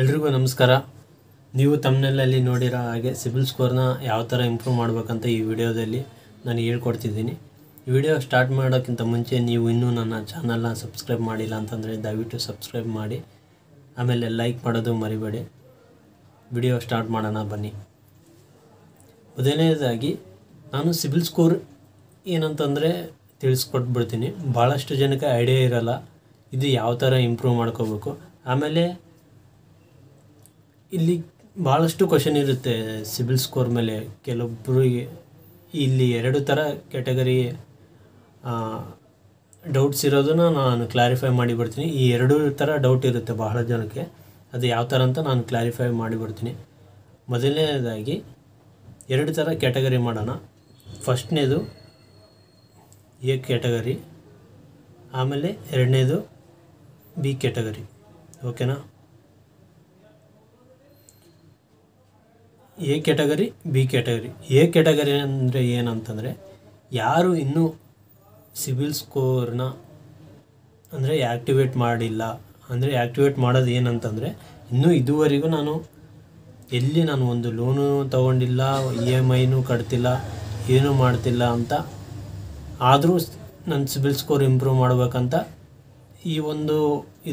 ಎಲ್ರಿಗೂ ನಮಸ್ಕಾರ. ನೀವು ತಮ್ಮನೆಲ್ಲಲ್ಲಿ ನೋಡಿರೋ ಹಾಗೆ ಸಿಬಿಲ್ ಸ್ಕೋರ್ನ ಯಾವ ಥರ ಇಂಪ್ರೂವ್ ಮಾಡಬೇಕಂತ ಈ ವಿಡಿಯೋದಲ್ಲಿ ನಾನು ಹೇಳ್ಕೊಡ್ತಿದ್ದೀನಿ. ಈ ವಿಡಿಯೋ ಸ್ಟಾರ್ಟ್ ಮಾಡೋಕ್ಕಿಂತ ಮುಂಚೆ ನೀವು ಇನ್ನೂ ನನ್ನ ಚಾನಲ್ನ ಸಬ್ಸ್ಕ್ರೈಬ್ ಮಾಡಿಲ್ಲ ಅಂತಂದರೆ ದಯವಿಟ್ಟು ಸಬ್ಸ್ಕ್ರೈಬ್ ಮಾಡಿ, ಆಮೇಲೆ ಲೈಕ್ ಮಾಡೋದು ಮರಿಬೇಡಿ. ವಿಡಿಯೋ ಸ್ಟಾರ್ಟ್ ಮಾಡೋಣ ಬನ್ನಿ. ಮೊದಲನೇದಾಗಿ ನಾನು ಸಿಬಿಲ್ ಸ್ಕೋರ್ ಏನಂತಂದರೆ ತಿಳಿಸ್ಕೊಟ್ಬಿಡ್ತೀನಿ. ಭಾಳಷ್ಟು ಜನಕ್ಕೆ ಐಡಿಯಾ ಇರೋಲ್ಲ ಇದು ಯಾವ ಥರ ಇಂಪ್ರೂವ್ ಮಾಡ್ಕೋಬೇಕು. ಆಮೇಲೆ ಇಲ್ಲಿ ಭಾಳಷ್ಟು ಕ್ವಶನ್ ಇರುತ್ತೆ ಸಿಬಿಲ್ ಸ್ಕೋರ್ ಮೇಲೆ. ಕೆಲವೊಬ್ಬರಿಗೆ ಇಲ್ಲಿ ಎರಡು ಥರ ಕ್ಯಾಟಗರಿ ಡೌಟ್ಸ್ ಇರೋದನ್ನ ನಾನು ಕ್ಲಾರಿಫೈ ಮಾಡಿಬಿಡ್ತೀನಿ. ಈ ಎರಡು ಥರ ಡೌಟ್ ಇರುತ್ತೆ ಬಹಳ ಜನಕ್ಕೆ, ಅದು ಯಾವ ಥರ ಅಂತ ನಾನು ಕ್ಲಾರಿಫೈ ಮಾಡಿಬಿಡ್ತೀನಿ. ಮೊದಲನೇದಾಗಿ ಎರಡು ಥರ ಕ್ಯಾಟಗರಿ ಮಾಡೋಣ. ಫಸ್ಟ್ನೇದು ಎ ಕ್ಯಾಟಗರಿ, ಆಮೇಲೆ ಎರಡನೇದು ಬಿ ಕ್ಯಾಟಗರಿ. ಓಕೆನಾ? A category, B category. A category ಅಂದರೆ ಏನಂತಂದರೆ ಯಾರು ಇನ್ನೂ ಸಿಬಿಲ್ ಸ್ಕೋರ್ನ ಅಂದರೆ ಆ್ಯಕ್ಟಿವೇಟ್ ಮಾಡಿಲ್ಲ. ಅಂದರೆ ಆ್ಯಕ್ಟಿವೇಟ್ ಮಾಡೋದು ಏನಂತಂದರೆ ಇನ್ನೂ ಇದುವರೆಗೂ ನಾನು ಒಂದು ಲೋನು ತೊಗೊಂಡಿಲ್ಲ, EMIನೂ ಕಟ್ತಿಲ್ಲ, ಏನೂ ಮಾಡ್ತಿಲ್ಲ ಅಂತ, ಆದರೂ ನನ್ನ ಸಿಬಿಲ್ ಸ್ಕೋರ್ ಇಂಪ್ರೂವ್ ಮಾಡಬೇಕಂತ ಈ ಒಂದು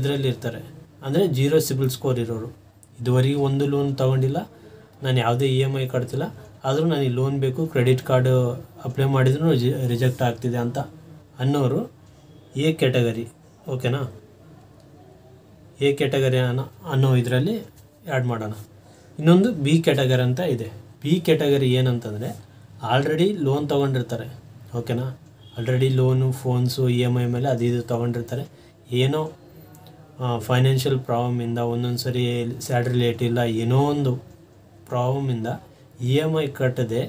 ಇದರಲ್ಲಿ ಇರ್ತಾರೆ. ಅಂದರೆ 0 ಸಿಬಿಲ್ ಸ್ಕೋರ್ ಇರೋರು, ಇದುವರೆಗೂ ಒಂದು ಲೋನ್ ತೊಗೊಂಡಿಲ್ಲ, ನಾನು ಯಾವುದೇ EMI ಕಟ್ತಿಲ್ಲ, ಆದರೂ ನನಗೆ ಲೋನ್ ಬೇಕು, ಕ್ರೆಡಿಟ್ ಕಾರ್ಡು ಅಪ್ಲೈ ಮಾಡಿದ್ರೂ ರಿಜೆಕ್ಟ್ ಆಗ್ತಿದೆ ಅಂತ ಅನ್ನೋರು ಎ ಕ್ಯಾಟಗರಿ. ಓಕೆನಾ? ಎ ಕ್ಯಾಟಗರಿ ಅನ್ನೋ ಇದರಲ್ಲಿ ಆ್ಯಡ್ ಮಾಡೋಣ. ಇನ್ನೊಂದು ಬಿ ಕ್ಯಾಟಗರಿ ಅಂತ ಇದೆ. ಬಿ ಕ್ಯಾಟಗರಿ ಏನಂತಂದರೆ ಆಲ್ರೆಡಿ ಲೋನ್ ತೊಗೊಂಡಿರ್ತಾರೆ. ಓಕೆನಾ? ಆಲ್ರೆಡಿ ಲೋನು, ಫೋನ್ಸು, EMI ಮೇಲೆ ಅದು ಇದು ತೊಗೊಂಡಿರ್ತಾರೆ. ಏನೋ ಫೈನಾನ್ಷಿಯಲ್ ಪ್ರಾಬ್ಲಮಿಂದ, ಒಂದೊಂದು ಸರಿ ಸ್ಯಾಲ್ರಿ ಲೇಟ್ ಇಲ್ಲ, ಏನೋ ಒಂದು ಪ್ರಾಬ್ಲಮಿಂದ EMI ಕಟ್ಟದೆ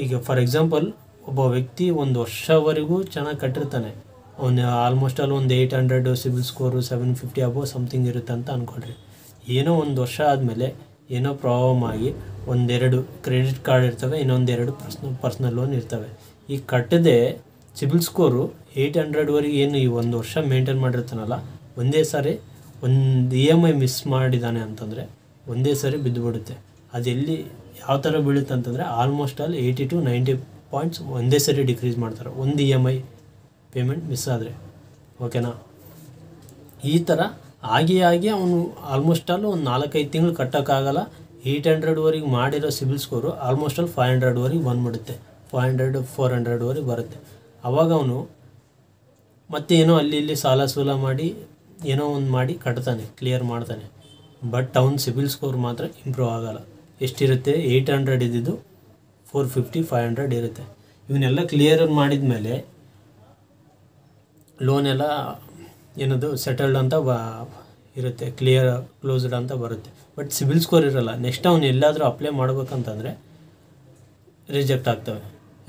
ಈಗ ಫಾರ್ ಎಕ್ಸಾಂಪಲ್ ಒಬ್ಬ ವ್ಯಕ್ತಿ 1 ವರ್ಷವರೆಗೂ ಚೆನ್ನಾಗಿ ಕಟ್ಟಿರ್ತಾನೆ. ಅವನು ಆಲ್ಮೋಸ್ಟ್ ಆಲ್ ಒಂದು 800 ಸಿಬಿಲ್ ಸ್ಕೋರು, 750 ಅಬೋ ಸಮಥಿಂಗ್ ಇರುತ್ತೆ ಅಂತ ಅಂದ್ಕೊಳ್ರಿ. ಏನೋ 1 ವರ್ಷ ಆದಮೇಲೆ ಏನೋ ಪ್ರಾಬ್ಲಮ್ ಆಗಿ ಒಂದೆರಡು ಕ್ರೆಡಿಟ್ ಕಾರ್ಡ್ ಇರ್ತವೆ, ಇನ್ನೊಂದೆರಡು ಪರ್ಸ್ನಲ್ ಲೋನ್ ಇರ್ತವೆ. ಈ ಕಟ್ಟದೆ ಸಿಬಿಲ್ ಸ್ಕೋರು 800ವರೆಗೆ ಏನು ಈ 1 ವರ್ಷ ಮೇಂಟೈನ್ ಮಾಡಿರ್ತಾನಲ್ಲ, ಒಂದೇ ಸಾರಿ ಒಂದು EMI ಮಿಸ್ ಮಾಡಿದ್ದಾನೆ ಅಂತಂದರೆ ಒಂದೇ ಸಾರಿ ಬಿದ್ದುಬಿಡುತ್ತೆ. ಅದೆಲ್ಲಿ ಯಾವ ಥರ ಬೀಳುತ್ತೆ ಅಂತಂದರೆ ಆಲ್ಮೋಸ್ಟ್ ಆಲ್ 80 to 90 ಪಾಯಿಂಟ್ಸ್ ಒಂದೇ ಸರಿ ಡಿಕ್ರೀಸ್ ಮಾಡ್ತಾರೆ, ಒಂದು EMI ಪೇಮೆಂಟ್ ಮಿಸ್ ಆದರೆ. ಓಕೆನಾ? ಈ ಥರ ಆಗಿ ಅವನು ಆಲ್ಮೋಸ್ಟ್ ಆಲ್ ಒಂದು 4-5 ತಿಂಗಳು ಕಟ್ಟೋಕ್ಕಾಗಲ್ಲ. 800ವರೆಗೆ ಮಾಡಿರೋ ಸಿಬಿಲ್ ಸ್ಕೋರು ಆಲ್ಮೋಸ್ಟ್ ಆಲ್ 500ವರೆಗೆ ಬಂದುಬಿಡುತ್ತೆ, 500, 400ವರೆಗೆ ಬರುತ್ತೆ. ಆವಾಗ ಅವನು ಮತ್ತೆ ಏನೋ ಅಲ್ಲಿ ಇಲ್ಲಿ ಸಾಲ ಸೂಲ ಮಾಡಿ ಏನೋ ಒಂದು ಮಾಡಿ ಕಟ್ತಾನೆ, ಕ್ಲಿಯರ್ ಮಾಡ್ತಾನೆ. ಬಟ್ ಅವ್ನ ಸಿಬಿಲ್ ಸ್ಕೋರ್ ಮಾತ್ರ ಇಂಪ್ರೂವ್ ಆಗೋಲ್ಲ. ಎಷ್ಟಿರುತ್ತೆ? 800 ಇದ್ದಿದ್ದು 450, 500 ಇರುತ್ತೆ. ಇವನ್ನೆಲ್ಲ ಕ್ಲಿಯರ್ ಮಾಡಿದ ಮೇಲೆ ಲೋನ್ ಎಲ್ಲ ಏನದು ಸೆಟಲ್ಡ್ ಅಂತ ಇರುತ್ತೆ, ಕ್ಲೋಸ್ಡ್ ಅಂತ ಬರುತ್ತೆ. ಬಟ್ ಸಿಬಿಲ್ ಸ್ಕೋರ್ ಇರೋಲ್ಲ. ನೆಕ್ಸ್ಟ್ ಅವ್ನು ಎಲ್ಲಾದರೂ ಅಪ್ಲೈ ಮಾಡ್ಬೇಕಂತಂದರೆ ರಿಜೆಕ್ಟ್ ಆಗ್ತವೆ.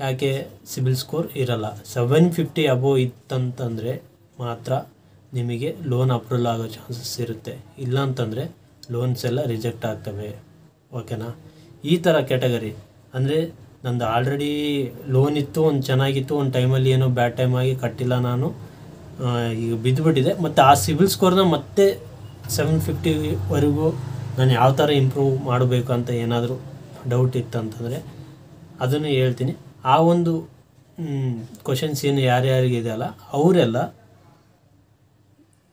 ಯಾಕೆ? ಸಿಬಿಲ್ ಸ್ಕೋರ್ ಇರೋಲ್ಲ. 750 ಅಬೋ ಇತ್ತಂತಂದರೆ ಮಾತ್ರ ನಿಮಗೆ ಲೋನ್ ಅಪ್ರೂವಲ್ ಆಗೋ ಚಾನ್ಸಸ್ ಇರುತ್ತೆ, ಇಲ್ಲ ಅಂತಂದರೆ ಲೋನ್ಸ್ ಎಲ್ಲ ರಿಜೆಕ್ಟ್ ಆಗ್ತವೆ. ಓಕೆನಾ? ಈ ಥರ ಕ್ಯಾಟಗರಿ ಅಂದರೆ ನಂದು ಆಲ್ರೆಡಿ ಲೋನ್ ಇತ್ತು, ಒಂದು ಚೆನ್ನಾಗಿತ್ತು, ಒಂದು ಟೈಮಲ್ಲಿ ಏನೋ ಬ್ಯಾಡ್ ಟೈಮ್ ಆಗಿ ಕಟ್ಟಿಲ್ಲ, ನಾನು ಈಗ ಬಿದ್ದುಬಿಟ್ಟಿದೆ, ಮತ್ತು ಆ ಸಿಬಿಲ್ ಸ್ಕೋರ್ನ ಮತ್ತೆ 750ವರೆಗೂ ನಾನು ಯಾವ ಥರ ಇಂಪ್ರೂವ್ ಮಾಡಬೇಕು ಅಂತ ಏನಾದರೂ ಡೌಟ್ ಇತ್ತಂತಂದರೆ ಅದನ್ನು ಹೇಳ್ತೀನಿ. ಆ ಒಂದು ಕ್ವಶನ್ಸ್ ಏನು ಯಾರ್ಯಾರಿಗಿದೆ ಅಲ್ಲ ಅವರೆಲ್ಲ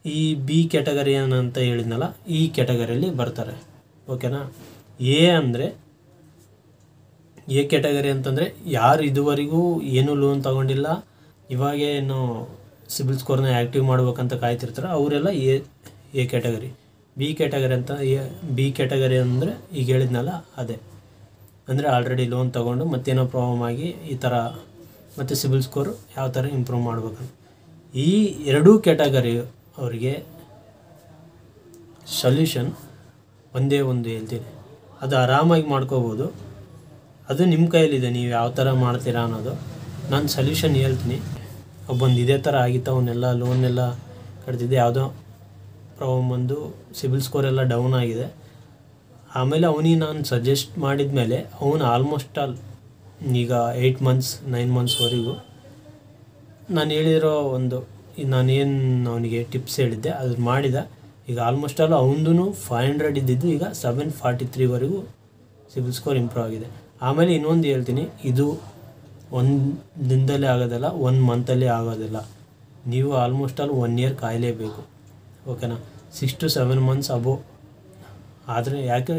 ಈ ಬಿ ಕ್ಯಾಟಗರಿ ಏನಂತ ಹೇಳಿದ್ನಲ್ಲ ಈ ಕ್ಯಾಟಗರಿಯಲ್ಲಿ ಬರ್ತಾರೆ. ಓಕೆನಾ? ಎ ಕ್ಯಾಟಗರಿ ಅಂತಂದರೆ ಯಾರು ಇದುವರೆಗೂ ಏನೂ ಲೋನ್ ತೊಗೊಂಡಿಲ್ಲ, ಇವಾಗ ಏನು ಸಿಬಿಲ್ ಸ್ಕೋರ್ನ ಆ್ಯಕ್ಟಿವ್ ಮಾಡ್ಬೇಕಂತ ಕಾಯ್ತಿರ್ತಾರೆ, ಅವರೆಲ್ಲ ಎ ಕ್ಯಾಟಗರಿ. ಬಿ ಕ್ಯಾಟಗರಿ ಅಂದರೆ ಈಗ ಹೇಳಿದ್ನಲ್ಲ ಅದೇ, ಅಂದರೆ ಆಲ್ರೆಡಿ ಲೋನ್ ತೊಗೊಂಡು ಮತ್ತೇನೋ ಪ್ರಾಬ್ಲಮ್ ಆಗಿ ಈ ಥರ ಮತ್ತು ಸಿಬಿಲ್ ಸ್ಕೋರು ಯಾವ ಥರ ಇಂಪ್ರೂವ್ ಮಾಡ್ಬೇಕಂತ. ಈ ಎರಡೂ ಕ್ಯಾಟಗರಿ ಅವರಿಗೆ ಸೊಲ್ಯೂಷನ್ ಒಂದೇ ಒಂದು ಹೇಳ್ತೀನಿ, ಅದು ಆರಾಮಾಗಿ ಮಾಡ್ಕೋಬೋದು. ಅದು ನಿಮ್ಮ ಕೈಯಲ್ಲಿದೆ, ನೀವು ಯಾವ ಥರ ಮಾಡ್ತೀರಾ ಅನ್ನೋದು. ನಾನು ಸೊಲ್ಯೂಷನ್ ಹೇಳ್ತೀನಿ. ಒಬ್ಬೊಂದು ಇದೇ ಥರ ಆಗಿತ್ತು, ಅವನ್ನೆಲ್ಲ ಲೋನೆಲ್ಲ ಕಟ್ತಿದ್ದೆ, ಯಾವುದೋ ಪ್ರಾಬ್ಲಮ್ ಬಂದು ಸಿಬಿಲ್ ಸ್ಕೋರ್ ಎಲ್ಲ ಡೌನ್ ಆಗಿದೆ. ಆಮೇಲೆ ಅವನಿಗೆ ನಾನು ಸಜೆಸ್ಟ್ ಮಾಡಿದ ಮೇಲೆ ಅವನು ಆಲ್ಮೋಸ್ಟ್ ಆಲ್ ಈಗ 8 months 9 monthsವರೆಗೂ ನಾನು ಹೇಳಿರೋ ಒಂದು ನಾನೇನು ಅವನಿಗೆ ಟಿಪ್ಸ್ ಹೇಳಿದ್ದೆ ಅದು ಮಾಡಿದ ಈಗ ಆಲ್ಮೋಸ್ಟ್ ಆಲ್ ಅವನದು 500 ಇದ್ದಿದ್ದು ಈಗ 743ವರೆಗೂ ಸಿಬಿಲ್ ಸ್ಕೋರ್ ಇಂಪ್ರೂವ್ ಆಗಿದೆ. ಆಮೇಲೆ ಇನ್ನೊಂದು ಹೇಳ್ತೀನಿ, ಇದು ಒಂದು ದಿನದಲ್ಲೇ ಆಗೋದಿಲ್ಲ, 1 ಮಂತಲ್ಲಿ ಆಗೋದಿಲ್ಲ. ನೀವು ಆಲ್ಮೋಸ್ಟ್ ಆಲ್ 1 ಇಯರ್ ಕಾಯಲೇಬೇಕು. ಓಕೆನಾ, 6 to 7 months ಅಬೋವ್. ಆದರೆ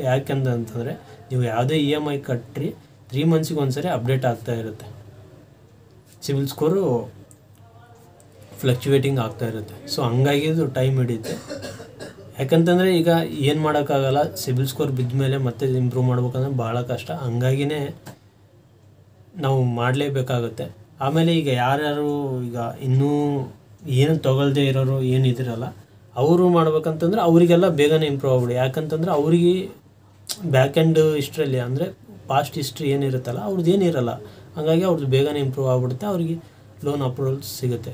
ಯಾಕೆಂತಂದರೆ ನೀವು ಯಾವುದೇ EMI ಕಟ್ಟ್ರಿ 3 monthsಗೆ ಒಂದ್ಸರಿ ಅಪ್ಡೇಟ್ ಆಗ್ತಾ ಇರುತ್ತೆ. ಸಿಬಿಲ್ ಸ್ಕೋರು ಫ್ಲಕ್ಚುವೇಟಿಂಗ್ ಆಗ್ತಾ ಇರುತ್ತೆ. ಸೊ ಹಂಗಾಗಿ ಇದು ಟೈಮ್ ಹಿಡಿಯುತ್ತೆ. ಯಾಕಂತಂದರೆ ಈಗ ಏನು ಮಾಡೋಕ್ಕಾಗಲ್ಲ, ಸಿಬಿಲ್ ಸ್ಕೋರ್ ಬಿದ್ದ ಮೇಲೆ ಮತ್ತೆ ಇಂಪ್ರೂವ್ ಮಾಡ್ಬೇಕಂದ್ರೆ ಭಾಳ ಕಷ್ಟ. ಹಂಗಾಗಿನೇ ನಾವು ಮಾಡಲೇಬೇಕಾಗುತ್ತೆ. ಆಮೇಲೆ ಈಗ ಯಾರ್ಯಾರು ಈಗ ಇನ್ನೂ ಏನು ತೊಗೊಳ್ದೇ ಇರೋರು ಏನಿದಿರಲ್ಲ, ಅವರು ಮಾಡ್ಬೇಕಂತಂದ್ರೆ ಅವರಿಗೆಲ್ಲ ಬೇಗನೆ ಇಂಪ್ರೂವ್ ಆಗ್ಬಿಡಿ. ಯಾಕಂತಂದರೆ ಅವರಿಗೆ ಬ್ಯಾಕ್ ಎಂಡ್ ಹಿಸ್ಟ್ರಿಯಲ್ಲಿ ಅಂದರೆ ಪಾಸ್ಟ್ ಹಿಸ್ಟ್ರಿ ಏನಿರುತ್ತಲ್ಲ ಅವ್ರದ್ದು ಏನಿರಲ್ಲ, ಹಾಗಾಗಿ ಅವ್ರದ್ದು ಬೇಗನೆ ಇಂಪ್ರೂವ್ ಆಗಿಬಿಡುತ್ತೆ, ಅವರಿಗೆ ಲೋನ್ ಅಪ್ರೂವಲ್ಸ್ ಸಿಗುತ್ತೆ.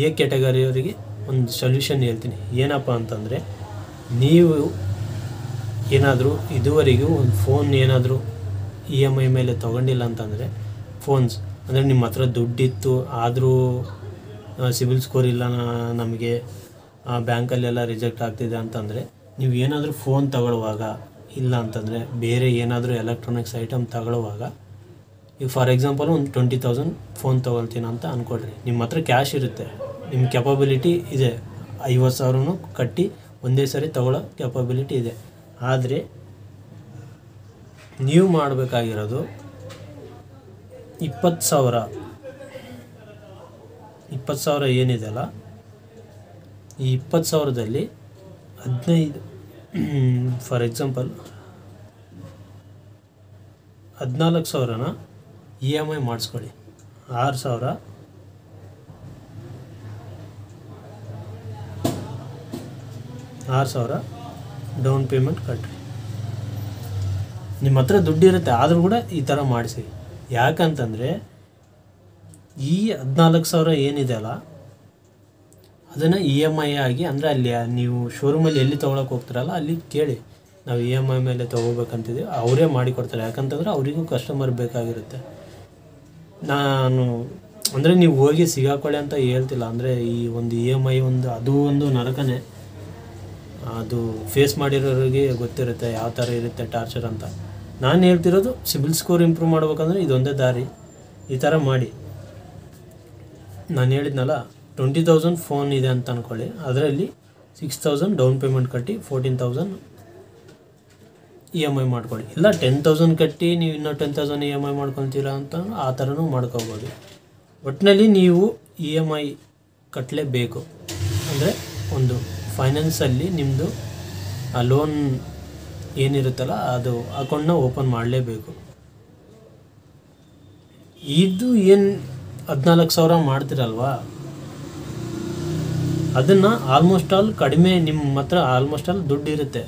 ಎ ಕ್ಯಾಟಗರಿಯವರಿಗೆ ಒಂದು ಸೊಲ್ಯೂಷನ್ ಹೇಳ್ತೀನಿ. ಏನಪ್ಪ ಅಂತಂದರೆ, ನೀವು ಏನಾದರೂ ಇದುವರೆಗೂ ಒಂದು ಫೋನ್ ಏನಾದರೂ EMI ಮೇಲೆ ತೊಗೊಂಡಿಲ್ಲ ಅಂತಂದರೆ, ಫೋನ್ಸ್ ಅಂದರೆ ನಿಮ್ಮ ಹತ್ರ ದುಡ್ಡಿತ್ತು ಆದರೂ ಸಿಬಿಲ್ ಸ್ಕೋರ್ ಇಲ್ಲ ನಮಗೆ, ಬ್ಯಾಂಕಲ್ಲೆಲ್ಲ ರಿಜೆಕ್ಟ್ ಆಗ್ತಿದೆ ಅಂತಂದರೆ, ನೀವು ಏನಾದರೂ ಫೋನ್ ತಗೊಳ್ಳುವಾಗ ಇಲ್ಲ ಅಂತಂದರೆ ಬೇರೆ ಏನಾದರೂ ಎಲೆಕ್ಟ್ರಾನಿಕ್ಸ್ ಐಟಮ್ ತಗೊಳ್ಳುವಾಗ, ಈಗ ಫಾರ್ ಎಕ್ಸಾಂಪಲ್ ಒಂದು 20,000 ಫೋನ್ ತೊಗೊಳ್ತೀನಿ ಅಂತ ಅಂದ್ಕೊಳ್ರಿ. ನಿಮ್ಮ ಹತ್ರ ಕ್ಯಾಶ್ ಇರುತ್ತೆ, ನಿಮ್ಮ ಕೆಪಬಿಲಿಟಿ ಇದೆ, 50,000 ಕಟ್ಟಿ ಒಂದೇ ಸರಿ ತಗೊಳ್ಳೋ ಕೆಪಬಿಲಿಟಿ ಇದೆ. ಆದರೆ ನೀವು ಮಾಡಬೇಕಾಗಿರೋದು 20,000 ಏನಿದೆಯಲ್ಲ, ಈ 20,000ದಲ್ಲಿ 15 ಫಾರ್ ಎಕ್ಸಾಂಪಲ್ 14,000ನ EMI ಮಾಡಿಸ್ಕೊಳ್ಳಿ. 6,000 ಡೌನ್ ಪೇಮೆಂಟ್ ಕಟ್ರಿ. ನಿಮ್ಮ ಹತ್ರ ದುಡ್ಡಿರುತ್ತೆ ಆದರೂ ಕೂಡ ಈ ಥರ ಮಾಡಿಸಿ. ಯಾಕಂತಂದರೆ ಈ 14,000 ಏನಿದೆಯಲ್ಲ ಅದನ್ನು EMI ಆಗಿ, ಅಂದರೆ ಅಲ್ಲಿ ನೀವು ಶೋರೂಮಲ್ಲಿ ಎಲ್ಲಿ ತೊಗೊಳಕ್ಕೆ ಹೋಗ್ತಾರಲ್ಲ ಅಲ್ಲಿ ಕೇಳಿ, ನಾವು EMI ಮೇಲೆ ತೊಗೋಬೇಕಂತಿದ್ದೀವಿ, ಅವರೇ ಮಾಡಿಕೊಡ್ತಾರೆ. ಯಾಕಂತಂದರೆ ಅವರಿಗೂ ಕಸ್ಟಮರ್ ಬೇಕಾಗಿರುತ್ತೆ. ನಾನು ಅಂದರೆ ನೀವು ಹೋಗಿ ಸಿಗಾಕೊಳ್ಳಿ ಅಂತ ಹೇಳ್ತಿಲ್ಲ, ಅಂದರೆ ಈ ಒಂದು EMI ಅದು ಒಂದು ನರಕನೇ. ಅದು ಫೇಸ್ ಮಾಡಿರೋರಿಗೆ ಗೊತ್ತಿರುತ್ತೆ ಯಾವ ಥರ ಇರುತ್ತೆ ಟಾರ್ಚರ್ ಅಂತ. ನಾನು ಹೇಳ್ತಿರೋದು ಸಿಬಿಲ್ ಸ್ಕೋರ್ ಇಂಪ್ರೂವ್ ಮಾಡ್ಬೇಕಂದ್ರೆ ಇದೊಂದೇ ದಾರಿ. ಈ ಥರ ಮಾಡಿ. ನಾನು ಹೇಳಿದ್ನಲ್ಲ 20,000 ಫೋನ್ ಇದೆ ಅಂತ ಅಂದ್ಕೊಳ್ಳಿ, ಅದರಲ್ಲಿ 6,000 ಡೌನ್ ಪೇಮೆಂಟ್ ಕಟ್ಟಿ 14,000 EMI ಮಾಡ್ಕೊಳ್ಳಿ. ಇಲ್ಲ 10,000 ಕಟ್ಟಿ ನೀವು ಇನ್ನೂ 10,000 EMI ಮಾಡ್ಕೊತೀರಾ ಅಂತ ಆ ಥರನೂ ಮಾಡ್ಕೋಬೋದು. ಒಟ್ಟಿನಲ್ಲಿ ನೀವು EMI ಕಟ್ಟಲೇಬೇಕು. ಅಂದರೆ ಒಂದು ಫೈನಾನ್ಸಲ್ಲಿ ನಿಮ್ಮದು ಆ ಲೋನ್ ಏನಿರುತ್ತಲ್ಲ ಅದು ಅಕೌಂಟ್ನ ಓಪನ್ ಮಾಡಲೇಬೇಕು. ಇದು ಏನು 14,000 ಮಾಡ್ತಿರಲ್ವಾ, ಅದನ್ನು ಆಲ್ಮೋಸ್ಟ್ ಆಲ್ ಕಡಿಮೆ, ನಿಮ್ಮ ಹತ್ರ ಆಲ್ಮೋಸ್ಟ್ ಆಲ್ ದುಡ್ಡು ಇರುತ್ತೆ.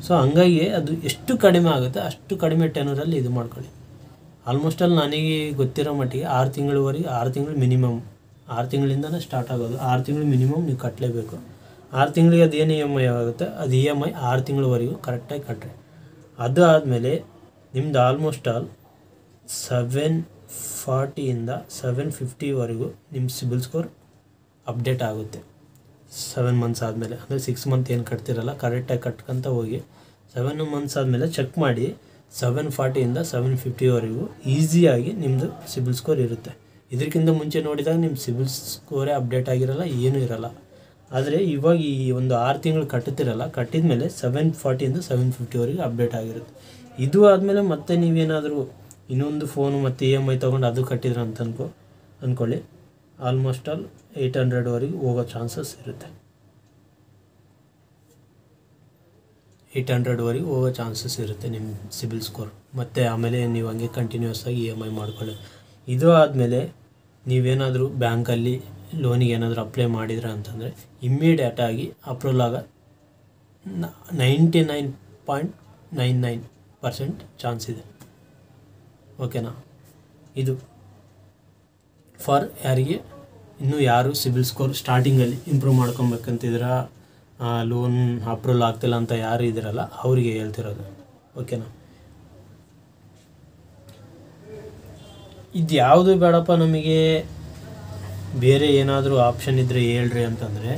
ಸೊ ಹಂಗಾಗಿ ಅದು ಎಷ್ಟು ಕಡಿಮೆ ಆಗುತ್ತೆ ಅಷ್ಟು ಕಡಿಮೆ ಟೆನರಲ್ಲಿ ಇದು ಮಾಡ್ಕೊಳ್ಳಿ. ಆಲ್ಮೋಸ್ಟ್ ಆಲ್ ನನಗೆ ಗೊತ್ತಿರೋ ಮಟ್ಟಿಗೆ 6 ತಿಂಗಳವರೆಗೆ, 6 ತಿಂಗಳು ಮಿನಿಮಮ್, 6 ತಿಂಗಳಿಂದನೇ ಸ್ಟಾರ್ಟ್ ಆಗೋದು. 6 ತಿಂಗಳು ಮಿನಿಮಮ್ ನೀವು ಕಟ್ಟಲೇಬೇಕು. 6 ತಿಂಗಳಿಗೆ ಅದೇನು EMI ಆಗುತ್ತೆ ಅದು EMI 6 ತಿಂಗಳವರೆಗೂ ಕರೆಕ್ಟಾಗಿ ಕಟ್ಟ್ರಿ. ಅದು ಆದಮೇಲೆ ನಿಮ್ದು ಆಲ್ಮೋಸ್ಟ್ ಆಲ್ 740ಇಂದ 750ವರೆಗೂ ನಿಮ್ಮ ಸಿಬಿಲ್ ಸ್ಕೋರ್ ಅಪ್ಡೇಟ್ ಆಗುತ್ತೆ. 7 ಮಂತ್ಸ್ ಆದಮೇಲೆ, ಅಂದರೆ 6 ಮಂತ್ ಏನು ಕಟ್ತಿರಲ್ಲ ಕರೆಕ್ಟಾಗಿ ಕಟ್ಕೊಂತ ಹೋಗಿ 7 ಮಂತ್ಸ್ ಆದಮೇಲೆ ಚೆಕ್ ಮಾಡಿ 740ಇಂದ 750ವರೆಗೂ ಈಸಿಯಾಗಿ ನಿಮ್ಮದು ಸಿಬಿಲ್ ಸ್ಕೋರ್ ಇರುತ್ತೆ. ಇದಕ್ಕಿಂತ ಮುಂಚೆ ನೋಡಿದಾಗ ನಿಮ್ಮ ಸಿಬಿಲ್ ಸ್ಕೋರೇ ಅಪ್ಡೇಟ್ ಆಗಿರಲ್ಲ, ಏನೂ ಇರಲ್ಲ. ಆದರೆ ಇವಾಗ ಈ ಒಂದು 6 ತಿಂಗಳು ಕಟ್ಟುತ್ತಿರಲ್ಲ, ಕಟ್ಟಿದ ಮೇಲೆ 740ಇಂದ 750ವರೆಗೆ ಅಪ್ಡೇಟ್ ಆಗಿರುತ್ತೆ. ಇದು ಆದಮೇಲೆ ಮತ್ತೆ ನೀವೇನಾದರೂ ಇನ್ನೊಂದು ಫೋನು ಮತ್ತು EMI ತೊಗೊಂಡು ಅದು ಕಟ್ಟಿದ್ರೆ ಅಂತ ಅಂದ್ಕೊಳ್ಳಿ, ಆಲ್ಮೋಸ್ಟ್ ಆಲ್ 800ವರೆಗೆ ಹೋಗೋ ಚಾನ್ಸಸ್ ಇರುತ್ತೆ. 800ವರೆಗೆ ಹೋಗೋ ಚಾನ್ಸಸ್ ಇರುತ್ತೆ ನಿಮ್ಮ ಸಿಬಿಲ್ ಸ್ಕೋರ್. ಮತ್ತು ಆಮೇಲೆ ನೀವು ಹಂಗೆ ಕಂಟಿನ್ಯೂಸ್ ಆಗಿ EMI ಮಾಡ್ಕೊಳ್ಳಿ. ಇದು ಆದಮೇಲೆ ನೀವೇನಾದರೂ ಬ್ಯಾಂಕಲ್ಲಿ ಲೋನಿಗೆ ಏನಾದರೂ ಅಪ್ಲೈ ಮಾಡಿದ್ರೆ ಅಂತಂದರೆ ಇಮ್ಮಿಡಿಯೇಟಾಗಿ ಅಪ್ರೂವಲ್ ಆಗ 99.99% ಚಾನ್ಸ್ ಇದೆ. ಓಕೆನಾ? ಇದು ಫಾರ್ ಯಾರಿಗೆ ಇನ್ನೂ ಯಾರು ಸಿಬಿಲ್ ಸ್ಕೋರ್ ಸ್ಟಾರ್ಟಿಂಗಲ್ಲಿ ಇಂಪ್ರೂವ್ ಮಾಡ್ಕೊಬೇಕಂತಿದ್ದೀರಾ, ಲೋನ್ ಅಪ್ರೂವಲ್ ಆಗ್ತಿಲ್ಲ ಅಂತ ಯಾರು ಇದ್ದೀರಲ್ಲ ಅವರಿಗೆ ಹೇಳ್ತಿರೋದು. ಓಕೆನಾ? ಇದು ಯಾವುದು ಬೇಡಪ್ಪ ನಮಗೆ, ಬೇರೆ ಏನಾದರೂ ಆಪ್ಷನ್ ಇದ್ದರೆ ಹೇಳ್ರಿ ಅಂತಂದರೆ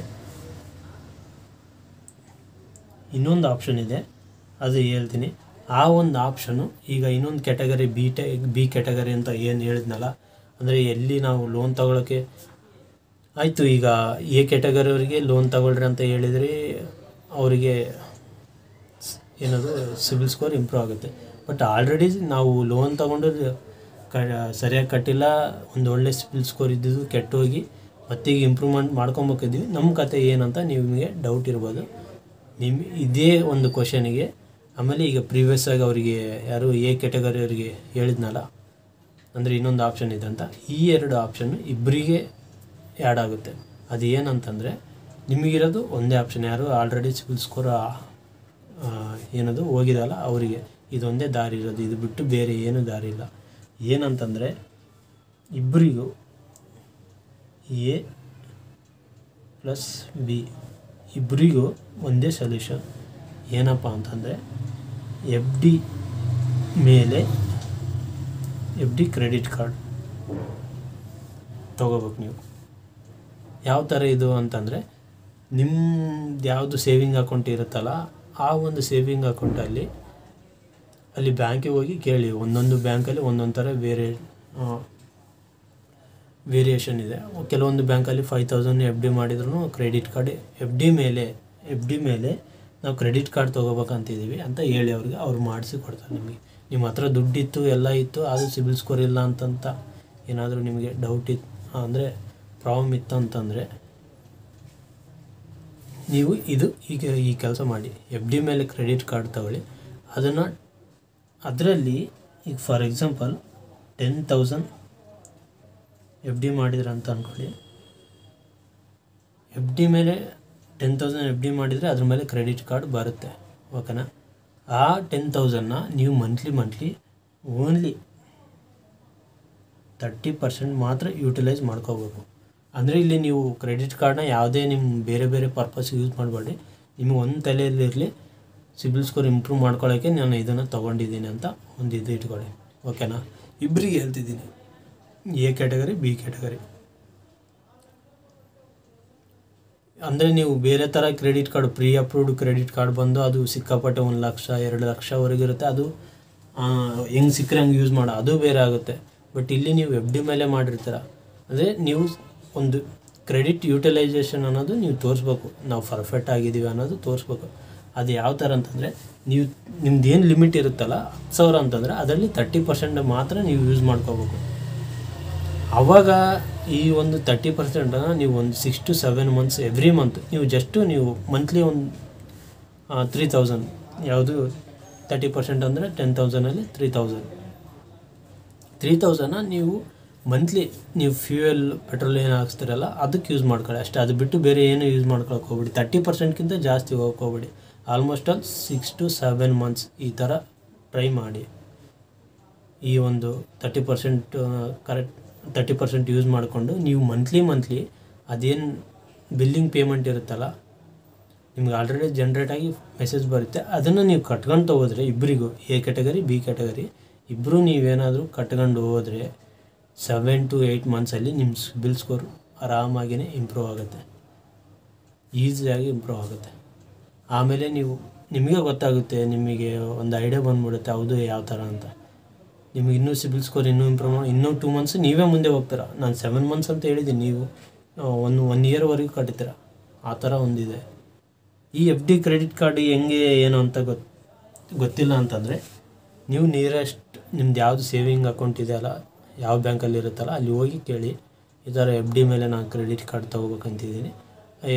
ಇನ್ನೊಂದು ಆಪ್ಷನ್ ಇದೆ, ಅದು ಹೇಳ್ತೀನಿ. ಆ ಒಂದು ಆಪ್ಷನ್ನು ಈಗ ಇನ್ನೊಂದು ಕ್ಯಾಟಗರಿ ಬಿ ಕ್ಯಾಟಗರಿ ಅಂತ ಏನು ಹೇಳಿದ್ನಲ್ಲ, ಅಂದರೆ ಎಲ್ಲಿ ನಾವು ಲೋನ್ ತಗೊಳ್ಳೋಕ್ಕೆ ಆಯಿತು. ಈಗ ಎ ಕ್ಯಾಟಗರಿಯವರಿಗೆ ಲೋನ್ ತಗೊಳ್ರಿ ಅಂತ ಹೇಳಿದರೆ ಅವರಿಗೆ ಏನದು ಸಿಬಿಲ್ ಸ್ಕೋರ್ ಇಂಪ್ರೂವ್ ಆಗುತ್ತೆ. ಬಟ್ ಆಲ್ರೆಡಿ ನಾವು ಲೋನ್ ತೊಗೊಂಡು ಸರಿಯಾಗಿ ಕಟ್ಟಿಲ್ಲ, ಒಂದು ಒಳ್ಳೆ ಸಿಬಿಲ್ ಸ್ಕೋರ್ ಇದ್ದಿದ್ದು ಕೆಟ್ಟೋಗಿ ಮತ್ತೀಗ ಇಂಪ್ರೂವ್ಮೆಂಟ್ ಮಾಡ್ಕೊಬೇಕಿದ್ವಿ, ನಮ್ಮ ಕತೆ ಏನಂತ ನಿಮಗೆ ಡೌಟ್ ಇರ್ಬೋದು. ಇದೇ ಒಂದು ಕ್ವಶನಿಗೆ ಆಮೇಲೆ ಈಗ ಪ್ರೀವಿಯಸ್ ಆಗಿ ಅವರಿಗೆ ಯಾರು ಎ ಕ್ಯಾಟಗರಿ ಅವರಿಗೆ ಹೇಳಿದ್ನಲ್ಲ, ಅಂದರೆ ಇನ್ನೊಂದು ಆಪ್ಷನ್ ಇದೆ ಅಂತ, ಈ 2 ಆಪ್ಷನ್ನು ಇಬ್ಬರಿಗೆ ಆ್ಯಡ್ ಆಗುತ್ತೆ. ಅದು ಏನಂತಂದರೆ ನಿಮಗಿರೋದು ಒಂದೇ ಆಪ್ಷನ್, ಯಾರು ಆಲ್ರೆಡಿ ಸಿಬಿಲ್ ಸ್ಕೋರ್ ಏನದು ಹೋಗಿದಲ್ಲ ಅವರಿಗೆ ಇದೊಂದೇ ದಾರಿ ಇರೋದು, ಇದು ಬಿಟ್ಟು ಬೇರೆ ಏನೂ ದಾರಿ ಇಲ್ಲ. ಏನಂತಂದರೆ ಇಬ್ಬರಿಗೂ ಎ ಪ್ಲಸ್ ಬಿ ಇಬ್ಬರಿಗೂ ಒಂದೇ ಸೊಲ್ಯೂಷನ್. ಏನಪ್ಪ ಅಂತಂದರೆ ಎಫ್ ಡಿ ಮೇಲೆ FD ಕ್ರೆಡಿಟ್ ಕಾರ್ಡ್ ತೊಗೋಬೇಕು ನೀವು. ಯಾವ ಥರ ಇದು ಅಂತಂದರೆ ನಿಮ್ಮದು ಯಾವುದು ಸೇವಿಂಗ್ ಅಕೌಂಟ್ ಇರುತ್ತಲ್ಲ, ಆ ಒಂದು ಸೇವಿಂಗ್ ಅಕೌಂಟಲ್ಲಿ ಅಲ್ಲಿ ಬ್ಯಾಂಕಿಗೆ ಹೋಗಿ ಕೇಳಿ. ಒಂದೊಂದು ಬ್ಯಾಂಕಲ್ಲಿ ಒಂದೊಂದು ಥರ ವೇರಿಯೇಷನ್ ಇದೆ. ಕೆಲವೊಂದು ಬ್ಯಾಂಕಲ್ಲಿ 5,000 FD ಮಾಡಿದ್ರು ಕ್ರೆಡಿಟ್ ಕಾರ್ಡ್ ಎಫ್ ಡಿ ಮೇಲೆ ನಾವು ಕ್ರೆಡಿಟ್ ಕಾರ್ಡ್ ತೊಗೋಬೇಕಂತಿದ್ದೀವಿ ಅಂತ ಹೇಳಿ ಅವ್ರಿಗೆ, ಅವ್ರು ಮಾಡಿಸಿ ಕೊಡ್ತಾರೆ ನಿಮಗೆ. ನಿಮ್ಮ ಹತ್ರ ದುಡ್ಡಿತ್ತು ಎಲ್ಲ ಇತ್ತು, ಅದು ಸಿಬಿಲ್ ಸ್ಕೋರ್ ಇಲ್ಲ ಅಂತಂತ ಏನಾದರೂ ನಿಮಗೆ ಡೌಟ್ ಇತ್ತು ಅಂದರೆ ಪ್ರಾಬ್ಲಮ್ ಇತ್ತು ಅಂತಂದರೆ ನೀವು ಈಗ ಈ ಕೆಲಸ ಮಾಡಿ, FD ಮೇಲೆ ಕ್ರೆಡಿಟ್ ಕಾರ್ಡ್ ತಗೊಳ್ಳಿ. ಅದರಲ್ಲಿ ಈಗ ಫಾರ್ ಎಕ್ಸಾಂಪಲ್ 10,000 FD ಮಾಡಿದ್ರೆ ಅಂತ ಅಂದ್ಕೊಳ್ಳಿ. FD ಮೇಲೆ 10,000 FD ಮಾಡಿದರೆ ಅದ್ರ ಮೇಲೆ ಕ್ರೆಡಿಟ್ ಕಾರ್ಡ್ ಬರುತ್ತೆ, ಓಕೆನಾ. ಆ 10,000ನ ನೀವು ಮಂತ್ಲಿ ಓನ್ಲಿ 30% ಮಾತ್ರ ಯೂಟಿಲೈಸ್ ಮಾಡ್ಕೋಬೇಕು. ಅಂದರೆ ಇಲ್ಲಿ ನೀವು ಕ್ರೆಡಿಟ್ ಕಾರ್ಡ್ನ ಯಾವುದೇ ನಿಮ್ಮ ಬೇರೆ ಪರ್ಪಸ್ ಯೂಸ್ ಮಾಡಬೇಡಿ. ನಿಮಗೆ ಒಂದು ತಲೆಯಲ್ಲಿರಲಿ, ಸಿಬಿಲ್ ಸ್ಕೋರ್ ಇಂಪ್ರೂವ್ ಮಾಡ್ಕೊಳ್ಳೋಕ್ಕೆ ನಾನು ಇದನ್ನು ತೊಗೊಂಡಿದ್ದೀನಿ ಅಂತ ಒಂದು ಇದು ಇಟ್ಕೊಳ್ಳಿ, ಓಕೆನಾ. ಇಬ್ಬರಿಗೆ ಹೇಳ್ತಿದ್ದೀನಿ, ಎ ಕ್ಯಾಟಗರಿ ಬಿ ಕ್ಯಾಟಗರಿ. ಅಂದರೆ ನೀವು ಬೇರೆ ಥರ credit card, pre approved credit card ಬಂದು ಅದು ಸಿಕ್ಕಾಪಟ್ಟೆ 1 ಲಕ್ಷ 2 ಲಕ್ಷವರೆಗೆ ಇರುತ್ತೆ. ಅದು ಹೆಂಗೆ ಸಿಕ್ಕರೆ ಹಂಗೆ ಯೂಸ್ ಮಾಡೋ, ಅದು ಬೇರೆ ಆಗುತ್ತೆ. ಬಟ್ ಇಲ್ಲಿ ನೀವು FD ಮೇಲೆ ಮಾಡಿರ್ತೀರ, ಅಂದರೆ ನೀವು ಒಂದು ಕ್ರೆಡಿಟ್ ಯೂಟಿಲೈಸೇಷನ್ ಅನ್ನೋದು ನೀವು ತೋರಿಸ್ಬೇಕು, ನಾವು ಪರ್ಫೆಕ್ಟ್ ಆಗಿದ್ದೀವಿ ಅನ್ನೋದು ತೋರಿಸ್ಬೇಕು. ಅದು ಯಾವ ಥರ ಅಂತಂದರೆ ನೀವು ನಿಮ್ದು ಏನು ಲಿಮಿಟ್ ಇರುತ್ತಲ್ಲ 10,000 ಅಂತಂದರೆ ಅದರಲ್ಲಿ 30% ಮಾತ್ರ ನೀವು ಯೂಸ್ ಮಾಡ್ಕೋಬೇಕು. ಆವಾಗ ಈ ಒಂದು 30%ನ್ನು ನೀವು ಒಂದು 6 to 7 months ಎವ್ರಿ ಮಂತ್ ನೀವು ಮಂತ್ಲಿ ಒಂದು 3,000, ಯಾವುದು 30% ಅಂದರೆ 10,000ಅಲ್ಲಿ 3,000ನ ನೀವು ಮಂತ್ಲಿ ನೀವು ಫ್ಯೂಯಲ್ ಪೆಟ್ರೋಲ್ ಏನು ಹಾಕ್ಸ್ತಿರಲ್ಲ ಅದಕ್ಕೆ ಯೂಸ್ ಮಾಡ್ಕೊಳ್ಳಿ ಅಷ್ಟೇ. ಅದು ಬಿಟ್ಟು ಬೇರೆ ಏನು ಯೂಸ್ ಮಾಡ್ಕೊಳಕ್ಕೆ ಹೋಗ್ಬಿಡಿ. 30%ಗಿಂತ ಜಾಸ್ತಿ ಹೋಗ್ಕೋಬೇಡಿ. ಆಲ್ಮೋಸ್ಟ್ ಆಲ್ 6 to 7 months ಈ ಥರ ಟ್ರೈ ಮಾಡಿ. ಈ ಒಂದು 30% ಯೂಸ್ ಮಾಡಿಕೊಂಡು ನೀವು ಮಂತ್ಲಿ ಅದೇನು ಬಿಲ್ಲಿಂಗ್ ಪೇಮೆಂಟ್ ಇರುತ್ತಲ್ಲ, ನಿಮ್ಗೆ ಆಲ್ರೆಡಿ ಜನ್ರೇಟಾಗಿ ಮೆಸೇಜ್ ಬರುತ್ತೆ, ಅದನ್ನು ನೀವು ಕಟ್ಕೊಂಡು ಹೋದರೆ ಇಬ್ಬರಿಗೂ ಎ ಕ್ಯಾಟಗರಿ ಬಿ ಕ್ಯಾಟಗರಿ ಇಬ್ಬರು ನೀವೇನಾದರೂ ಕಟ್ಕೊಂಡು ಹೋದರೆ 7 to 8 monthsಲ್ಲಿ ನಿಮ್ಮ ಸಿಬಿಲ್ ಸ್ಕೋರ್ ಆರಾಮಾಗಿಯೇ ಇಂಪ್ರೂವ್ ಆಗುತ್ತೆ, ಈಸಿಯಾಗಿ ಇಂಪ್ರೂವ್ ಆಗುತ್ತೆ. ಆಮೇಲೆ ನಿಮಗೆ ಗೊತ್ತಾಗುತ್ತೆ, ನಿಮಗೆ ಒಂದು ಐಡಿಯಾ ಬಂದುಬಿಡುತ್ತೆ, ಹೌದು ಯಾವ ಥರ ಅಂತ. ನಿಮಗೆ ಇನ್ನೂ ಸಿಬಿಲ್ ಸ್ಕೋರ್ ಇಂಪ್ರೂವ್ ಇನ್ನೂ 2 months ನೀವೇ ಮುಂದೆ ಹೋಗ್ತೀರ. ನಾನು 7 months ಅಂತ ಹೇಳಿದ್ದೀನಿ, ನೀವು 1 yearವರೆಗೂ ಕಟ್ತೀರ. ಆ ಥರ ಒಂದಿದೆ. ಈ FD ಕ್ರೆಡಿಟ್ ಕಾರ್ಡ್ ಹೆಂಗೆ ಏನು ಅಂತ ಗೊತ್ತಿಲ್ಲ ಅಂತಂದರೆ ನೀವು ನಿಯರೆಸ್ಟ್ ನಿಮ್ದು ಯಾವುದು ಸೇವಿಂಗ್ ಅಕೌಂಟ್ ಇದೆಯಲ್ಲ, ಯಾವ ಬ್ಯಾಂಕಲ್ಲಿ ಇರುತ್ತಲ್ಲ ಅಲ್ಲಿ ಹೋಗಿ ಕೇಳಿ, ಈ ಥರ FD ಮೇಲೆ ನಾನು ಕ್ರೆಡಿಟ್ ಕಾರ್ಡ್ ತೊಗೋಬೇಕಂತಿದ್ದೀನಿ,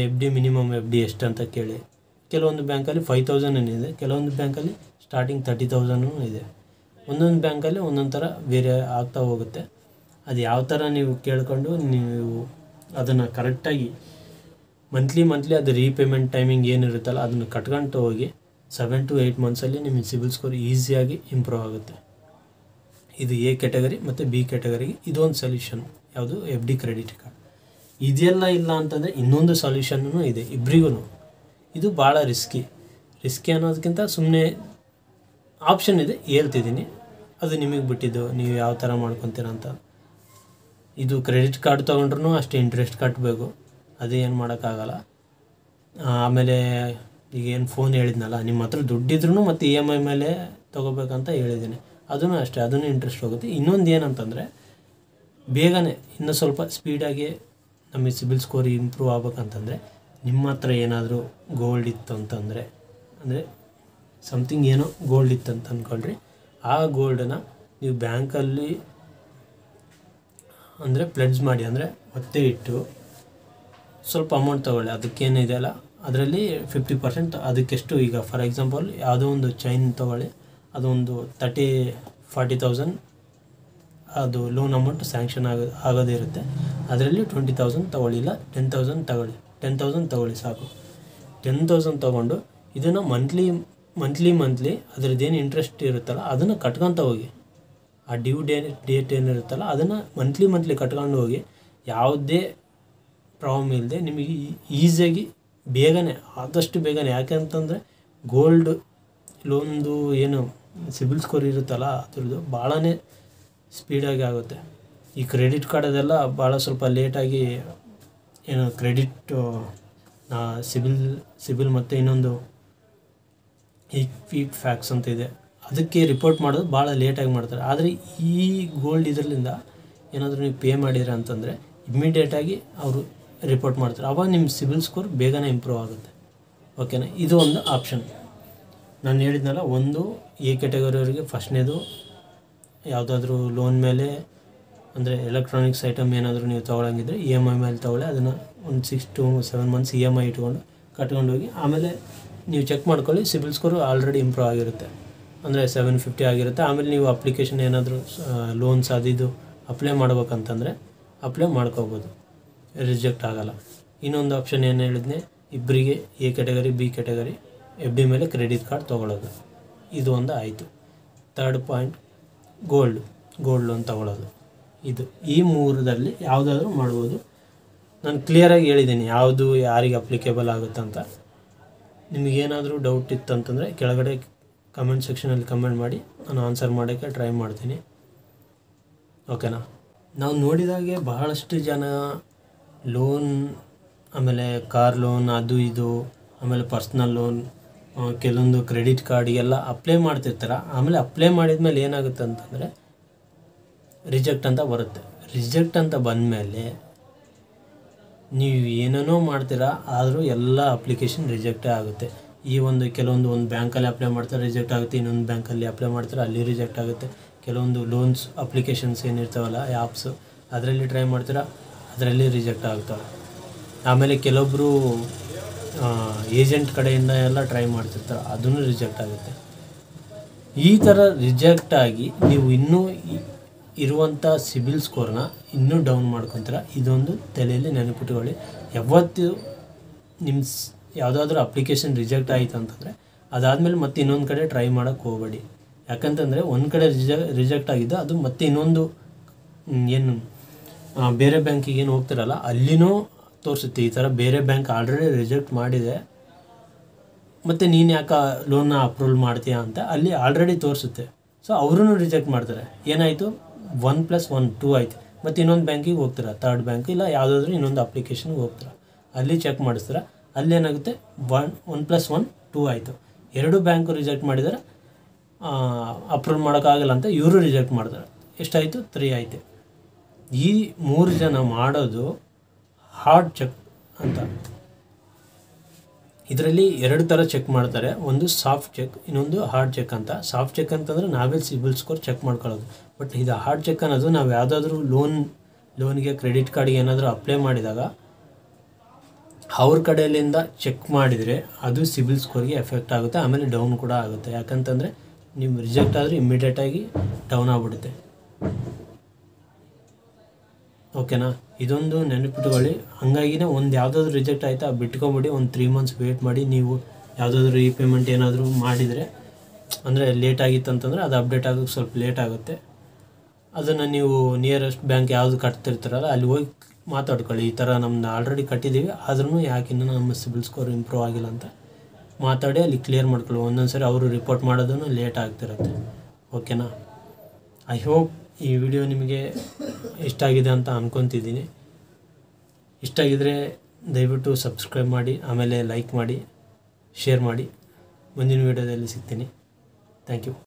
FD ಮಿನಿಮಮ್ FD ಎಷ್ಟು ಅಂತ ಕೇಳಿ. ಕೆಲವೊಂದು ಬ್ಯಾಂಕಲ್ಲಿ 5,000 ಇದೆ, ಕೆಲವೊಂದು ಬ್ಯಾಂಕಲ್ಲಿ ಸ್ಟಾರ್ಟಿಂಗ್ 30,000 ಇದೆ. ಒಂದೊಂದು ಬ್ಯಾಂಕಲ್ಲಿ ಒಂದೊಂದು ಥರ ಬೇರೆ ಆಗ್ತಾ ಹೋಗುತ್ತೆ. ಅದು ಯಾವ ಥರ ನೀವು ಕೇಳ್ಕೊಂಡು ನೀವು ಅದನ್ನು ಕರೆಕ್ಟಾಗಿ ಮಂತ್ಲಿ ಅದು ರೀಪೇಮೆಂಟ್ ಟೈಮಿಂಗ್ ಏನಿರುತ್ತಲ್ಲ ಅದನ್ನು ಕಟ್ಕೊಳ್ತಾ ಹೋಗಿ 7 to 8 monthsಲ್ಲಿ ನಿಮ್ಮ ಸಿಬಿಲ್ ಸ್ಕೋರ್ ಈಸಿಯಾಗಿ ಇಂಪ್ರೂವ್ ಆಗುತ್ತೆ. ಇದು ಎ ಕ್ಯಾಟಗರಿ ಮತ್ತು ಬಿ ಕ್ಯಾಟಗರಿಗೆ ಇದೊಂದು ಸೊಲ್ಯೂಷನ್, ಯಾವುದು FD ಕ್ರೆಡಿಟ್ ಕಾರ್ಡ್. ಇದೆಲ್ಲ ಇಲ್ಲ ಅಂತಂದರೆ ಇನ್ನೊಂದು ಸೊಲ್ಯೂಷನ್ನೂ ಇದೆ ಇಬ್ಬರಿಗೂ. ಇದು ಭಾಳ ರಿಸ್ಕಿ ಅನ್ನೋದಕ್ಕಿಂತ ಸುಮ್ಮನೆ ಆಪ್ಷನ್ ಇದೆ, ಹೇಳ್ತಿದ್ದೀನಿ, ಅದು ನಿಮಗೆ ಬಿಟ್ಟಿದ್ದು, ನೀವು ಯಾವ ಥರ ಮಾಡ್ಕೊತೀರ ಅಂತ. ಇದು ಕ್ರೆಡಿಟ್ ಕಾರ್ಡ್ ತೊಗೊಂಡ್ರೂ ಅಷ್ಟೇ ಇಂಟ್ರೆಸ್ಟ್ ಕಟ್ಟಬೇಕು, ಅದು ಏನು ಮಾಡೋಕ್ಕಾಗಲ್ಲ. ಆಮೇಲೆ ಈಗ ಏನು ಫೋನ್ ಹೇಳಿದ್ನಲ್ಲ, ನಿಮ್ಮ ಹತ್ರ ದುಡ್ಡಿದ್ರೂ ಮತ್ತು EMI ಮೇಲೆ ತೊಗೋಬೇಕಂತ ಹೇಳಿದ್ದೀನಿ. ಅದೂ ಅಷ್ಟೇ, ಅದನ್ನು ಇಂಟ್ರೆಸ್ಟ್ ಹೋಗುತ್ತೆ. ಇನ್ನೊಂದು ಏನಂತಂದರೆ, ಬೇಗನೆ ಇನ್ನೂ ಸ್ವಲ್ಪ ಸ್ಪೀಡಾಗಿ ನಮಗೆ ಸಿಬಿಲ್ ಸ್ಕೋರ್ ಇಂಪ್ರೂವ್ ಆಗ್ಬೇಕಂತಂದರೆ, ನಿಮ್ಮ ಹತ್ರ ಏನಾದರೂ ಗೋಲ್ಡ್ ಇತ್ತು ಅಂತಂದರೆ, ಅಂದರೆ ಸಮಥಿಂಗ್ ಏನೋ ಗೋಲ್ಡ್ ಇತ್ತು ಅಂತ ಅಂದ್ಕೊಳ್ರಿ, ಆ ಗೋಲ್ಡನ್ನು ನೀವು ಬ್ಯಾಂಕಲ್ಲಿ ಅಂದರೆ ಪ್ಲೆಡ್ಜ್ ಮಾಡಿ, ಅಂದರೆ ಒತ್ತೆ ಇಟ್ಟು ಸ್ವಲ್ಪ ಅಮೌಂಟ್ ತೊಗೊಳ್ಳಿ. ಅದಕ್ಕೇನಿದೆಯಲ್ಲ ಅದರಲ್ಲಿ 50% ಅದಕ್ಕೆಷ್ಟು, ಈಗ ಫಾರ್ ಎಕ್ಸಾಂಪಲ್ ಯಾವುದೋ ಒಂದು ಚೈನ್ ತೊಗೊಳ್ಳಿ, ಅದೊಂದು 30-40,000 ಅದು ಲೋನ್ ಅಮೌಂಟ್ ಸ್ಯಾಂಕ್ಷನ್ ಆಗೋದೇ ಇರುತ್ತೆ. ಅದರಲ್ಲಿ 20,000 ತೊಗೊಳ್ಳಿ, ಇಲ್ಲ 10,000 ತಗೊಳ್ಳಿ. 10,000 ತೊಗೊಳ್ಳಿ ಸಾಕು. 10,000 ತೊಗೊಂಡು ಇದನ್ನು ಮಂತ್ಲಿ ಅದರದ್ದೇನು ಇಂಟ್ರೆಸ್ಟ್ ಇರುತ್ತಲ್ಲ ಅದನ್ನು ಕಟ್ಕೊತ ಹೋಗಿ. ಆ ಡ್ಯೂ ಡೇಟ್ ಏನಿರುತ್ತಲ್ಲ ಅದನ್ನು ಮಂತ್ಲಿ ಕಟ್ಕೊಂಡು ಹೋಗಿ. ಯಾವುದೇ ಪ್ರಾಬ್ಲಮ್ ಇಲ್ಲದೆ ನಿಮಗೆ ಈಸಿಯಾಗಿ ಬೇಗನೆ, ಆದಷ್ಟು ಬೇಗನೆ. ಯಾಕೆ ಅಂತಂದರೆ ಗೋಲ್ಡ್ ಲೋನ್ದು ಏನು ಸಿಬಿಲ್ ಸ್ಕೋರ್ ಇರುತ್ತಲ್ಲ ಅದ್ರದ್ದು ಭಾಳನೇ ಸ್ಪೀಡಾಗಿ ಆಗುತ್ತೆ. ಈ ಕ್ರೆಡಿಟ್ ಕಾರ್ಡ್ ಅದೆಲ್ಲ ಭಾಳ ಸ್ವಲ್ಪ ಲೇಟಾಗಿ ಏನು ಕ್ರೆಡಿಟ್ ಸಿಬಿಲ್ ಮತ್ತು ಇನ್ನೊಂದು ಈಕ್ವಿಟಿ ಫ್ಯಾಕ್ಸ್ ಅಂತ ಇದೆ, ಅದಕ್ಕೆ ರಿಪೋರ್ಟ್ ಮಾಡೋದು ಭಾಳ ಲೇಟಾಗಿ ಮಾಡ್ತಾರೆ. ಆದರೆ ಈ ಗೋಲ್ಡ್ ಇದರಿಂದ ಏನಾದರೂ ನೀವು ಪೇ ಮಾಡಿರ ಅಂತಂದರೆ ಇಮ್ಮಿಡಿಯೇಟಾಗಿ ಅವರು ರಿಪೋರ್ಟ್ ಮಾಡ್ತಾರೆ. ಆವಾಗ ನಿಮ್ಮ ಸಿಬಿಲ್ ಸ್ಕೋರ್ ಬೇಗನೆ ಇಂಪ್ರೂವ್ ಆಗುತ್ತೆ. ಓಕೆನಾ, ಇದು ಒಂದು ಆಪ್ಷನ್. ನಾನು ಹೇಳಿದ್ನಲ್ಲ, ಒಂದು ಎ ಕ್ಯಾಟಗರಿಯವರಿಗೆ ಫಸ್ಟ್ನೇದು ಯಾವುದಾದ್ರೂ ಲೋನ್ ಮೇಲೆ, ಅಂದರೆ ಎಲೆಕ್ಟ್ರಾನಿಕ್ಸ್ ಐಟಮ್ ಏನಾದರೂ ನೀವು ತೊಗೊಳಂಗಿದ್ರೆ EMI ಮೇಲೆ ತೊಗೊಳ್ಳಿ. ಅದನ್ನು ಒಂದು 6 to 7 months EMI ಇಟ್ಕೊಂಡು ಕಟ್ಕೊಂಡು ಹೋಗಿ. ಆಮೇಲೆ ನೀವು ಚೆಕ್ ಮಾಡ್ಕೊಳ್ಳಿ, ಸಿಬಿಲ್ ಸ್ಕೋರು ಆಲ್ರೆಡಿ ಇಂಪ್ರೂವ್ ಆಗಿರುತ್ತೆ, ಅಂದರೆ 750 ಆಗಿರುತ್ತೆ. ಆಮೇಲೆ ನೀವು ಅಪ್ಲಿಕೇಶನ್ ಏನಾದರೂ ಲೋನ್ಸ್ ಅದು ಅಪ್ಲೈ ಮಾಡ್ಬೇಕಂತಂದರೆ ಅಪ್ಲೈ ಮಾಡ್ಕೋಬೋದು, ರಿಜೆಕ್ಟ್ ಆಗೋಲ್ಲ. ಇನ್ನೊಂದು ಆಪ್ಷನ್ ಏನು ಹೇಳಿದ್ನೆ, ಇಬ್ಬರಿಗೆ A category B category FD ಮೇಲೆ ಕ್ರೆಡಿಟ್ ಕಾರ್ಡ್ ತೊಗೊಳ್ಳೋದು, ಇದು ಒಂದು ಆಯಿತು. ಥರ್ಡ್ ಪಾಯಿಂಟ್ ಗೋಲ್ಡ್ ಲೋನ್ ತೊಗೊಳ್ಳೋದು. ಈ ಮೂರರಲ್ಲಿ ಯಾವುದಾದ್ರೂ ಮಾಡ್ಬೋದು. ನಾನು ಕ್ಲಿಯರಾಗಿ ಹೇಳಿದ್ದೀನಿ ಯಾವುದು ಯಾರಿಗೆ ಅಪ್ಲಿಕೇಬಲ್ ಆಗುತ್ತಂತ. ನಿಮಗೇನಾದರೂ ಡೌಟ್ ಇತ್ತು ಅಂತಂದರೆ ಕೆಳಗಡೆ ಕಮೆಂಟ್ ಸೆಕ್ಷನಲ್ಲಿ ಕಮೆಂಟ್ ಮಾಡಿ, ನಾನು ಆನ್ಸರ್ ಮಾಡೋಕ್ಕೆ ಟ್ರೈ ಮಾಡ್ತೀನಿ. ಓಕೆನಾ. ನಾವು ನೋಡಿದಾಗೆ ಬಹಳಷ್ಟು ಜನ ಲೋನ್, ಆಮೇಲೆ ಕಾರ್ ಲೋನ್, ಅದು ಇದು, ಆಮೇಲೆ ಪರ್ಸ್ನಲ್ ಲೋನ್, ಕೆಲವೊಂದು ಕ್ರೆಡಿಟ್ ಕಾರ್ಡಿಗೆಲ್ಲ ಅಪ್ಲೈ ಮಾಡ್ತಿರ್ತಾರೆ. ಆಮೇಲೆ ಅಪ್ಲೈ ಮಾಡಿದ ಮೇಲೆ ಏನಾಗುತ್ತೆ ಅಂತಂದರೆ ರಿಜೆಕ್ಟ್ ಅಂತ ಬರುತ್ತೆ. ರಿಜೆಕ್ಟ್ ಅಂತ ಬಂದಮೇಲೆ ನೀವು ಏನೇನೋ ಮಾಡ್ತೀರಾ, ಆದರೂ ಎಲ್ಲ ಅಪ್ಲಿಕೇಶನ್ ರಿಜೆಕ್ಟೇ ಆಗುತ್ತೆ. ಕೆಲವೊಂದು ಬ್ಯಾಂಕಲ್ಲಿ ಅಪ್ಲೈ ಮಾಡ್ತಾರೆ, ರಿಜೆಕ್ಟ್ ಆಗುತ್ತೆ. ಇನ್ನೊಂದು ಬ್ಯಾಂಕಲ್ಲಿ ಅಪ್ಲೈ ಮಾಡ್ತಾರೆ, ಅಲ್ಲಿ ರಿಜೆಕ್ಟ್ ಆಗುತ್ತೆ. ಕೆಲವೊಂದು ಲೋನ್ಸ್ ಅಪ್ಲಿಕೇಶನ್ಸ್ ಏನಿರ್ತಾವಲ್ಲ ಆ್ಯಪ್ಸು, ಅದರಲ್ಲಿ ಟ್ರೈ ಮಾಡ್ತೀರಾ, ಅದರಲ್ಲಿ ರಿಜೆಕ್ಟ್ ಆಗ್ತವೆ. ಆಮೇಲೆ ಕೆಲವೊಬ್ಬರು ಏಜೆಂಟ್ ಕಡೆಯಿಂದ ಎಲ್ಲ ಟ್ರೈ ಮಾಡ್ತಿರ್ತಾರೆ, ಅದನ್ನು ರಿಜೆಕ್ಟ್ ಆಗುತ್ತೆ. ಈ ಥರ ರಿಜೆಕ್ಟ್ ಆಗಿ ನೀವು ಇನ್ನೂ ಇರುವಂಥ ಸಿಬಿಲ್ ಸ್ಕೋರ್ನ ಇನ್ನೂ ಡೌನ್ ಮಾಡ್ಕೊತೀರ. ಇದೊಂದು ತಲೆಯಲ್ಲಿ ನೆನಪಿಟ್ಕೊಳ್ಳಿ. ಯಾವತ್ತು ನಿಮ್ಮ ಯಾವುದಾದ್ರೂ ಅಪ್ಲಿಕೇಶನ್ ರಿಜೆಕ್ಟ್ ಆಯಿತು ಅಂತಂದರೆ ಅದಾದಮೇಲೆ ಮತ್ತೆ ಇನ್ನೊಂದು ಕಡೆ ಟ್ರೈ ಮಾಡೋಕ್ಕೆ ಹೋಗಬೇಡಿ. ಯಾಕಂತಂದರೆ ಒಂದು ಕಡೆ ರಿಜೆಕ್ಟ್ ಆಗಿದ್ದು ಅದು ಮತ್ತೆ ಇನ್ನೊಂದು ಏನು ಬೇರೆ ಬ್ಯಾಂಕಿಗೆ ಏನು ಹೋಗ್ತಿರಲ್ಲ ಅಲ್ಲಿನೂ ತೋರಿಸುತ್ತೆ, ಈ ಥರ ಬೇರೆ ಬ್ಯಾಂಕ್ ಆಲ್ರೆಡಿ ರಿಜೆಕ್ಟ್ ಮಾಡಿದೆ, ಮತ್ತು ನೀನು ಯಾಕೆ ಲೋನ್ನ ಅಪ್ರೂವಲ್ ಮಾಡ್ತೀಯಾ ಅಂತ ಅಲ್ಲಿ ಆಲ್ರೆಡಿ ತೋರಿಸುತ್ತೆ. ಸೊ ಅವರೂ ರಿಜೆಕ್ಟ್ ಮಾಡ್ತಾರೆ. ಏನಾಯಿತು, 1+1 2 ಆಯಿತು. ಮತ್ತು ಇನ್ನೊಂದು ಬ್ಯಾಂಕಿಗೆ ಹೋಗ್ತೀರಾ, ಥರ್ಡ್ ಬ್ಯಾಂಕ್ ಇಲ್ಲ ಯಾವುದಾದ್ರೂ ಇನ್ನೊಂದು ಅಪ್ಲಿಕೇಶನ್ಗೆ ಹೋಗ್ತೀರಾ, ಅಲ್ಲಿ ಚೆಕ್ ಮಾಡಿಸ್ತೀರಾ, ಅಲ್ಲೇನಾಗುತ್ತೆ 1+1 2 ಆಯಿತು. ಎರಡು ಬ್ಯಾಂಕು ರಿಜೆಕ್ಟ್ ಮಾಡಿದರೆ ಅಪ್ರೂವ್ ಮಾಡೋಕ್ಕಾಗಲ್ಲ ಅಂತ ಇವರು ರಿಜೆಕ್ಟ್ ಮಾಡ್ತಾರೆ. ಎಷ್ಟಾಯಿತು, 3 ಆಯಿತು. ಈ 3 ಜನ ಮಾಡೋದು ಹಾರ್ಡ್ ಚೆಕ್ ಅಂತ. ಇದರಲ್ಲಿ 2 ಥರ ಚೆಕ್ ಮಾಡ್ತಾರೆ, ಒಂದು ಸಾಫ್ಟ್ ಚೆಕ್, ಇನ್ನೊಂದು ಹಾರ್ಡ್ ಚೆಕ್ ಅಂತ. ಸಾಫ್ಟ್ ಚೆಕ್ ಅಂತಂದರೆ ನಾವೇ ಸಿಬಿಲ್ ಸ್ಕೋರ್ ಚೆಕ್ ಮಾಡ್ಕೊಳ್ಳೋದು. ಬಟ್ ಇದು ಹಾರ್ಡ್ ಚೆಕ್ ಅನ್ನೋದು ನಾವು ಯಾವುದಾದ್ರೂ ಲೋನ್ಗೆ ಕ್ರೆಡಿಟ್ ಕಾರ್ಡಿಗೆ ಏನಾದರೂ ಅಪ್ಲೈ ಮಾಡಿದಾಗ ಅವ್ರ ಕಡೆಯಿಂದ ಚೆಕ್ ಮಾಡಿದರೆ ಅದು ಸಿಬಿಲ್ ಸ್ಕೋರ್ಗೆ ಎಫೆಕ್ಟ್ ಆಗುತ್ತೆ, ಆಮೇಲೆ ಡೌನ್ ಕೂಡ ಆಗುತ್ತೆ. ಯಾಕಂತಂದರೆ ನೀವು ರಿಜೆಕ್ಟ್ ಆದರೆ ಇಮ್ಮಿಡಿಯೇಟಾಗಿ ಡೌನ್ ಆಗಿಬಿಡುತ್ತೆ. ಓಕೆನಾ, ಇದೊಂದು ನೆನಪಿಟ್ಕೊಳ್ಳಿ. ಹಂಗಾಗಿನೇ ಒಂದು ಯಾವುದಾದ್ರೂ ರಿಜೆಕ್ಟ್ ಆಯಿತಾ ಬಿಟ್ಕೊಂಬಿಡಿ, ಒಂದು 3 months ವೇಟ್ ಮಾಡಿ. ನೀವು ಯಾವುದಾದ್ರೂ ರೀಪೇಮೆಂಟ್ ಏನಾದರೂ ಮಾಡಿದರೆ, ಅಂದರೆ ಲೇಟ್ ಆಗಿತ್ತು ಅಂತಂದರೆ ಅದು ಅಪ್ಡೇಟ್ ಆಗೋಕ್ಕೆ ಸ್ವಲ್ಪ ಲೇಟ್ ಆಗುತ್ತೆ. ಅದನ್ನು ನೀವು ನಿಯರೆಸ್ಟ್ ಬ್ಯಾಂಕ್ ಯಾವುದು ಕಟ್ತಿರ್ತಾರಲ್ಲ ಅಲ್ಲಿ ಹೋಗಿ ಮಾತಾಡ್ಕೊಳ್ಳಿ, ಈ ಥರ ನಮ್ಮದು ಆಲ್ರೆಡಿ ಕಟ್ಟಿದ್ದೀವಿ, ಆದ್ರೂ ಯಾಕೆ ಇನ್ನೂ ನಮ್ಮ ಸಿಬಿಲ್ ಸ್ಕೋರ್ ಇಂಪ್ರೂವ್ ಆಗಿಲ್ಲ ಅಂತ ಮಾತಾಡಿ ಅಲ್ಲಿ ಕ್ಲಿಯರ್ ಮಾಡ್ಕೊಳ್ಳಿ. ಒಂದೊಂದು ಸರಿ ಅವರು ರಿಪೋರ್ಟ್ ಮಾಡೋದನ್ನು ಲೇಟ್ ಆಗ್ತಿರುತ್ತೆ. ಓಕೆನಾ, ಐ ಹೋಪ್ ಈ ವಿಡಿಯೋ ನಿಮಗೆ ಇಷ್ಟ ಆಗಿದೆ ಅಂತ ಅಂದ್ಕೊತಿದ್ದೀನಿ. ಇಷ್ಟ ಆಗಿದರೆ ದಯವಿಟ್ಟು ಸಬ್ಸ್ಕ್ರೈಬ್ ಮಾಡಿ, ಆಮೇಲೆ ಲೈಕ್ ಮಾಡಿ. ಶೇರ್ ಮಾಡಿ. ಮುಂದಿನ ವೀಡಿಯೋದಲ್ಲಿ ಸಿಗ್ತೀನಿ. Thank you.